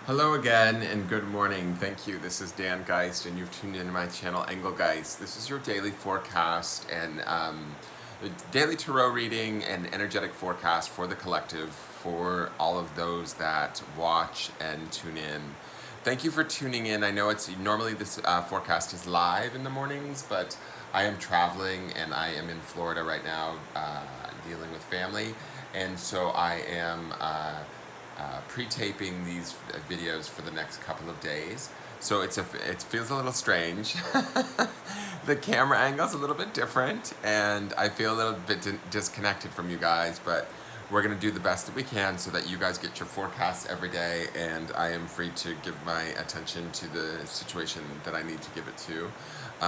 Hello again and good morning. Thank you. This is Dan Geist and you've tuned into my channel Engelgeist. This is your daily forecast and the daily tarot reading and energetic forecast for the collective for all of those that watch and tune in. Thank you for tuning in. I know it's normally this forecast is live in the mornings, but I am traveling and I am in Florida right now dealing with family, and so I am pre-taping these videos for the next couple of days. So it feels a little strange. The camera angle's a little bit different, and I feel a little bit disconnected from you guys, but we're gonna do the best that we can so that you guys get your forecasts every day, and I am free to give my attention to the situation that I need to give it to.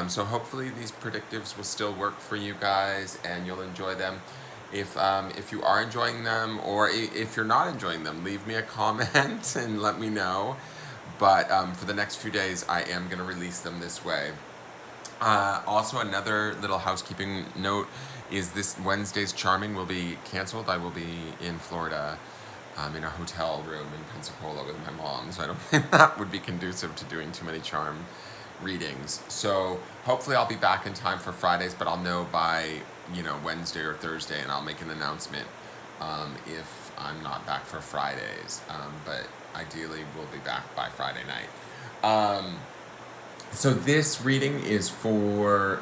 So hopefully these predictives will still work for you guys, and you'll enjoy them. If you are enjoying them, or if you're not enjoying them, leave me a comment and let me know. But for the next few days, I am going to release them this way. Also, another little housekeeping note is this Wednesday's Charming will be canceled. I will be in Florida in a hotel room in Pensacola with my mom, so I don't think that would be conducive to doing too many charm readings. So hopefully I'll be back in time for Fridays, but I'll know by Wednesday or Thursday, and I'll make an announcement if I'm not back for Fridays. But ideally, we'll be back by Friday night. So this reading is for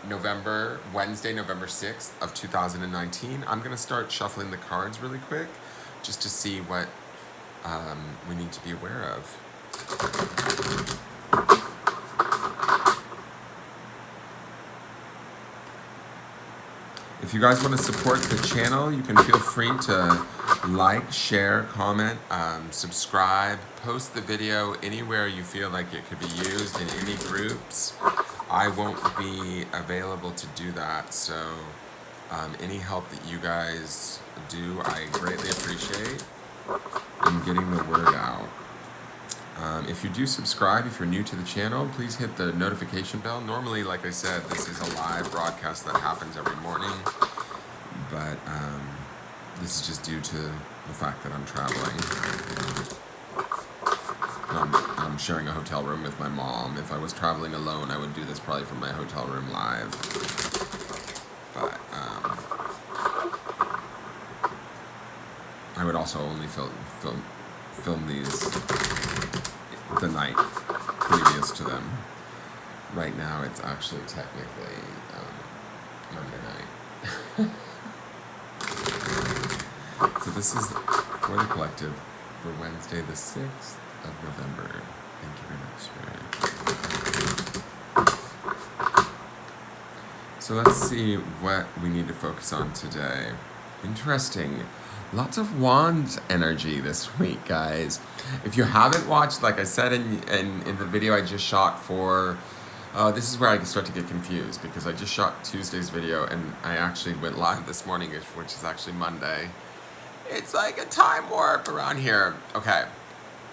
Wednesday, November 6th of 2019. I'm going to start shuffling the cards really quick just to see what we need to be aware of. If you guys want to support the channel, you can feel free to like, share, comment, subscribe, post the video anywhere you feel like it could be used in any groups. I won't be available to do that, so any help that you guys do, I greatly appreciate in getting the word out. If you do subscribe, if you're new to the channel, please hit the notification bell. Normally, like I said, this is a live broadcast that happens every morning, but this is just due to the fact that I'm traveling. I'm sharing a hotel room with my mom. If I was traveling alone, I would do this probably from my hotel room live. But I would also only film these the night previous to them. Right now, it's actually technically Monday night. So this is for the collective for Wednesday, the 6th of November. Thank you very much, Spirit. So let's see what we need to focus on today. Interesting. Lots of Wands energy this week, guys. If you haven't watched, like I said in the video I just shot for, this is where I start to get confused, because I just shot Tuesday's video and I actually went live this morning, which is actually Monday. It's like a time warp around here. Okay,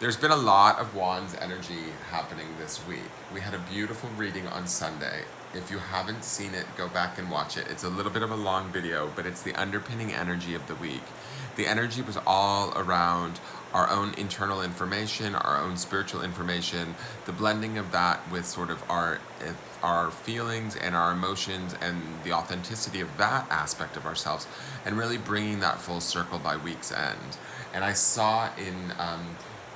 there's been a lot of Wands energy happening this week. We had a beautiful reading on Sunday. If you haven't seen it, go back and watch it. It's a little bit of a long video, but it's the underpinning energy of the week. The energy was all around our own internal information, our own spiritual information, the blending of that with sort of our feelings and our emotions and the authenticity of that aspect of ourselves, and really bringing that full circle by week's end. And I saw in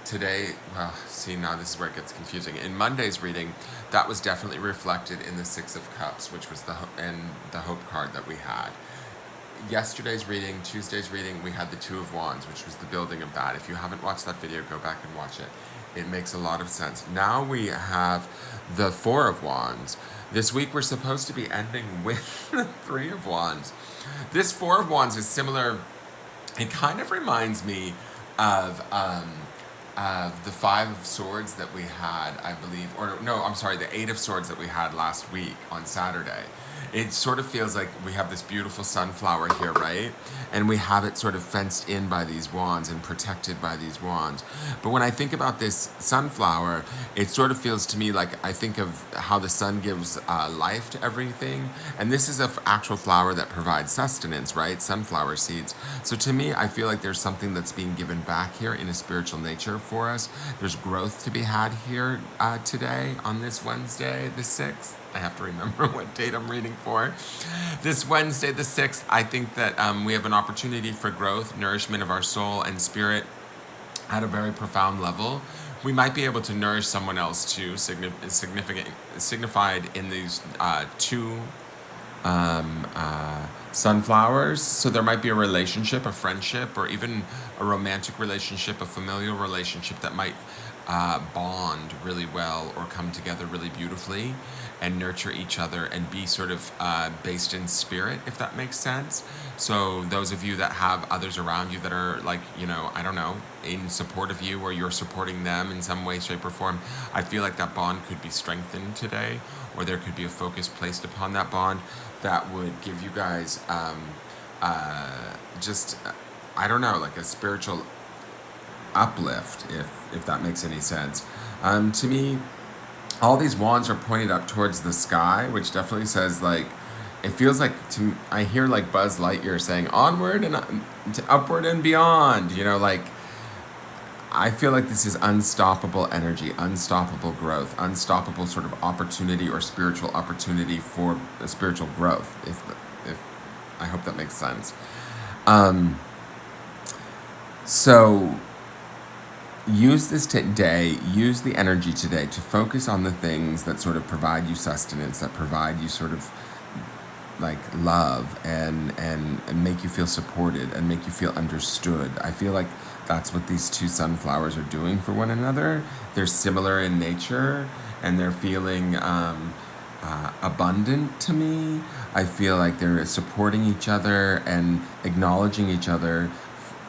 today, well, see, now this is where it gets confusing. In Monday's reading, that was definitely reflected in the Six of Cups, which was the Hope card that we had. Yesterday's reading, Tuesday's reading, we had the Two of Wands, which was the building of that. If you haven't watched that video, go back and watch it. It makes a lot of sense. Now we have the Four of Wands. This week we're supposed to be ending with the Three of Wands. This Four of Wands is similar. It kind of reminds me of the Five of Swords that we had, I believe, or no, I'm sorry, the Eight of Swords that we had last week on Saturday. It sort of feels like we have this beautiful sunflower here, right? And we have it sort of fenced in by these wands and protected by these wands. But when I think about this sunflower, it sort of feels to me like I think of how the sun gives life to everything. And this is an actual flower that provides sustenance, right? Sunflower seeds. So to me, I feel like there's something that's being given back here in a spiritual nature for us. There's growth to be had here today on this Wednesday, the 6th. I have to remember what date I'm reading for. This Wednesday, the 6th, I think that we have an opportunity for growth, nourishment of our soul and spirit at a very profound level. We might be able to nourish someone else too, signified in these two sunflowers. So there might be a relationship, a friendship, or even a romantic relationship, a familial relationship that might bond really well or come together really beautifully and nurture each other and be sort of based in spirit, if that makes sense. So those of you that have others around you that are like, I don't know, in support of you, or you're supporting them in some way, shape, or form, I feel like that bond could be strengthened today, or there could be a focus placed upon that bond that would give you guys just, I don't know, like a spiritual uplift, if that makes any sense. To me, all these wands are pointed up towards the sky, which definitely says, like, it feels like I hear like Buzz Lightyear saying onward and upward and beyond, like I feel like this is unstoppable energy, unstoppable growth, unstoppable sort of opportunity or spiritual opportunity for spiritual growth, if I hope that makes sense. So use this today, use the energy today to focus on the things that sort of provide you sustenance, that provide you sort of like love and make you feel supported and make you feel understood. I feel like that's what these two sunflowers are doing for one another. They're similar in nature and they're feeling abundant to me. I feel like they're supporting each other and acknowledging each other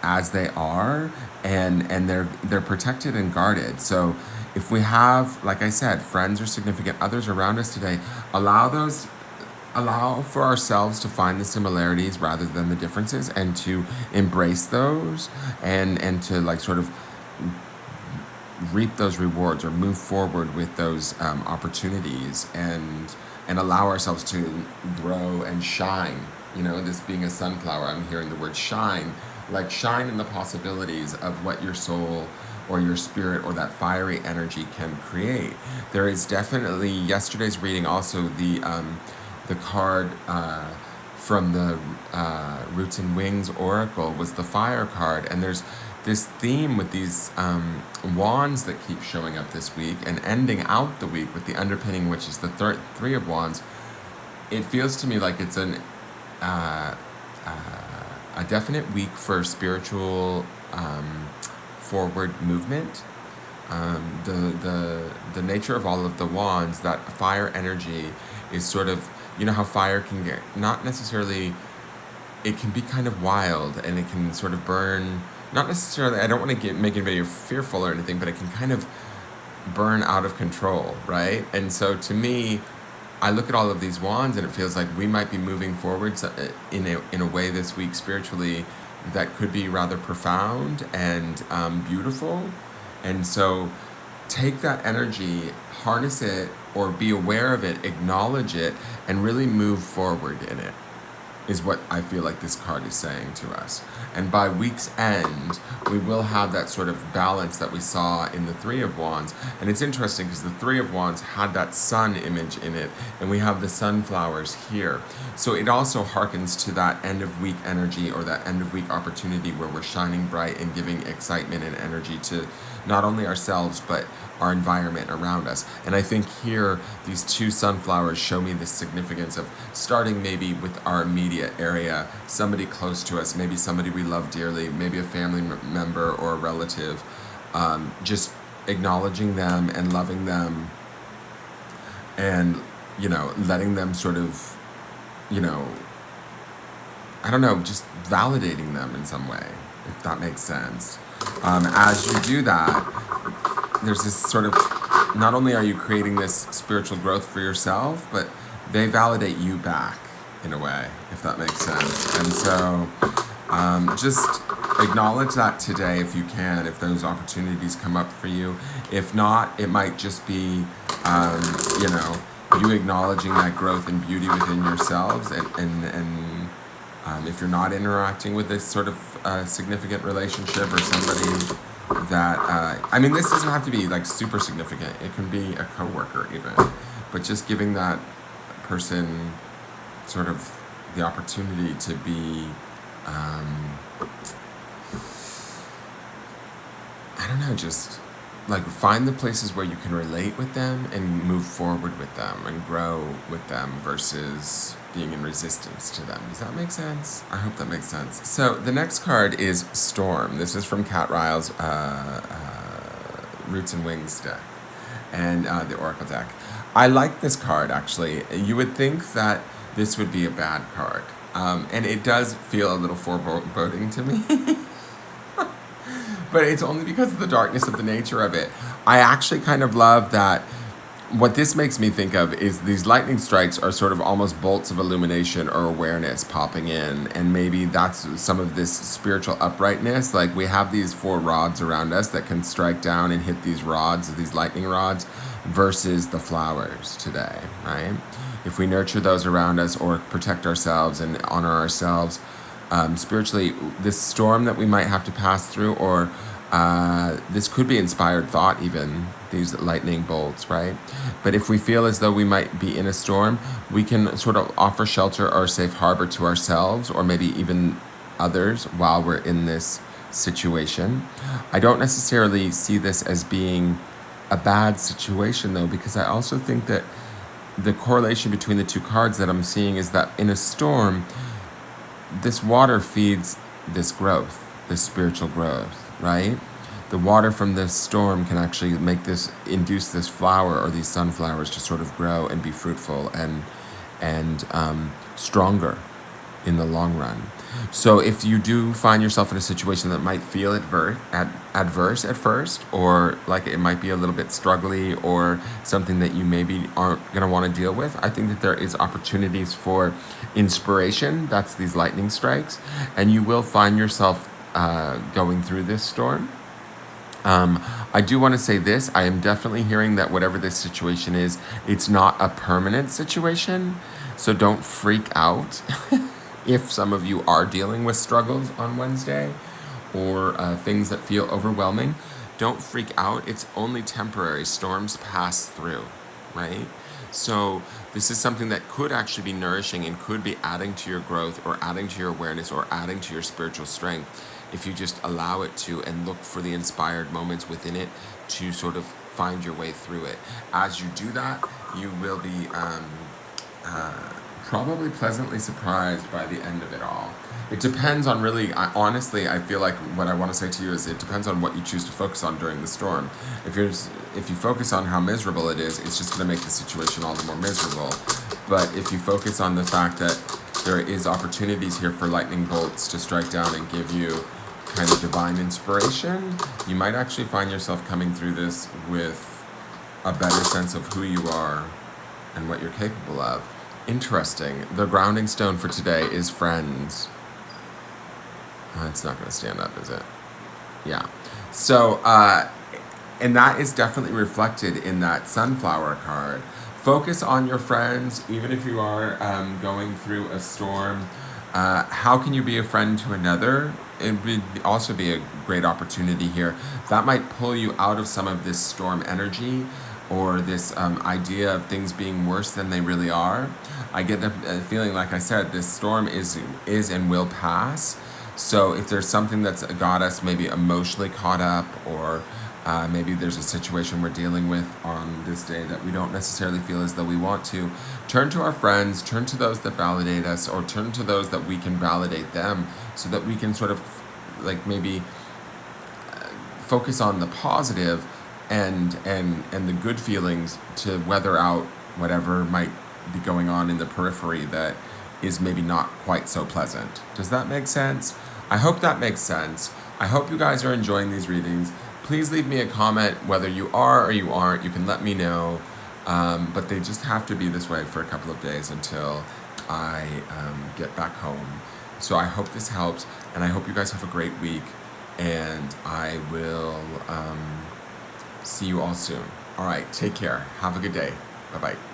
as they are, and they're protected and guarded. So if we have, like I said, friends or significant others around us today, allow for ourselves to find the similarities rather than the differences, and to embrace those and to like sort of reap those rewards or move forward with those opportunities, and allow ourselves to grow and shine. This being a sunflower, I'm hearing the word shine, like shine in the possibilities of what your soul or your spirit or that fiery energy can create. There is definitely, yesterday's reading also, the card from the Roots and Wings Oracle was the fire card, and there's this theme with these wands that keep showing up this week and ending out the week with the underpinning, which is the Three of Wands. It feels to me like it's a definite week for spiritual forward movement. The nature of all of the wands, that fire energy is sort of, how fire can get, not necessarily, it can be kind of wild and it can sort of burn, not necessarily, I don't want to make anybody fearful or anything, but it can kind of burn out of control, right? And so to me, I look at all of these wands and it feels like we might be moving forward in a way this week spiritually that could be rather profound and beautiful. And so take that energy, harness it, or be aware of it, acknowledge it, and really move forward in it, is what I feel like this card is saying to us. And by week's end, we will have that sort of balance that we saw in the Three of Wands. And it's interesting because the Three of Wands had that sun image in it, and we have the sunflowers here. So it also harkens to that end of week energy, or that end of week opportunity where we're shining bright and giving excitement and energy to not only ourselves, but our environment around us. And I think here, these two sunflowers show me the significance of starting maybe with our immediate area, somebody close to us, maybe somebody we love dearly, maybe a family member or a relative, just acknowledging them and loving them, and, letting them sort of, I don't know, just validating them in some way, if that makes sense. As you do that, there's this sort of, not only are you creating this spiritual growth for yourself, but they validate you back in a way, if that makes sense. And so just acknowledge that today if you can, if those opportunities come up for you. If not, it might just be, you acknowledging that growth and beauty within yourselves, and if you're not interacting with this sort of significant relationship or somebody that, I mean, this doesn't have to be like super significant. It can be a coworker even, but just giving that person sort of the opportunity to be, I don't know, just like find the places where you can relate with them and move forward with them and grow with them versus being in resistance to them. Does that make sense? I hope that makes sense. So the next card is Storm. This is from Kat Ryle's Roots and Wings deck and the Oracle deck. I like this card, actually. You would think that this would be a bad card. And it does feel a little foreboding to me. But it's only because of the darkness of the nature of it. I actually kind of love that. What this makes me think of is these lightning strikes are sort of almost bolts of illumination or awareness popping in. And maybe that's some of this spiritual uprightness. Like we have these 4 rods around us that can strike down and hit these rods, these lightning rods, versus the flowers today, right? If we nurture those around us or protect ourselves and honor ourselves, spiritually, this storm that we might have to pass through, or this could be inspired thought even, these lightning bolts, right? But if we feel as though we might be in a storm, we can sort of offer shelter or safe harbor to ourselves or maybe even others while we're in this situation. I don't necessarily see this as being a bad situation though, because I also think that the correlation between the 2 cards that I'm seeing is that in a storm, this water feeds this growth, this spiritual growth, right? The water from this storm can actually induce this flower or these sunflowers to sort of grow and be fruitful and stronger in the long run. So if you do find yourself in a situation that might feel adverse at first, or like it might be a little bit struggly or something that you maybe aren't going to want to deal with, I think that there is opportunities for inspiration. That's these lightning strikes. And you will find yourself going through this storm. I do want to say this. I am definitely hearing that whatever this situation is, it's not a permanent situation. So don't freak out. If some of you are dealing with struggles on Wednesday or things that feel overwhelming, don't freak out. It's only temporary. Storms pass through, right? So this is something that could actually be nourishing and could be adding to your growth or adding to your awareness or adding to your spiritual strength if you just allow it to and look for the inspired moments within it to sort of find your way through it. As you do that, you will be probably pleasantly surprised by the end of it all. It depends on really, honestly, I feel like what I want to say to you is it depends on what you choose to focus on during the storm. If you focus on how miserable it is, it's just going to make the situation all the more miserable. But if you focus on the fact that there is opportunities here for lightning bolts to strike down and give you kind of divine inspiration, you might actually find yourself coming through this with a better sense of who you are and what you're capable of. Interesting. The grounding stone for today is friends. It's not going to stand up, is it? Yeah. So, and that is definitely reflected in that sunflower card. Focus on your friends, even if you are going through a storm. How can you be a friend to another? It would also be a great opportunity here. That might pull you out of some of this storm energy or this idea of things being worse than they really are. I get the feeling, like I said, this storm is and will pass. So if there's something that's got us maybe emotionally caught up, or maybe there's a situation we're dealing with on this day that we don't necessarily feel as though we want to, turn to our friends, turn to those that validate us, or turn to those that we can validate them, so that we can sort of like maybe focus on the positive and the good feelings to weather out whatever might be going on in the periphery that is maybe not quite so pleasant. Does that make sense? I hope that makes sense. I hope you guys are enjoying these readings. Please leave me a comment whether you are or you aren't. You can let me know. But they just have to be this way for a couple of days until I get back home. So I hope this helps, and I hope you guys have a great week, and I will see you all soon. All right, take care. Have a good day. Bye-bye.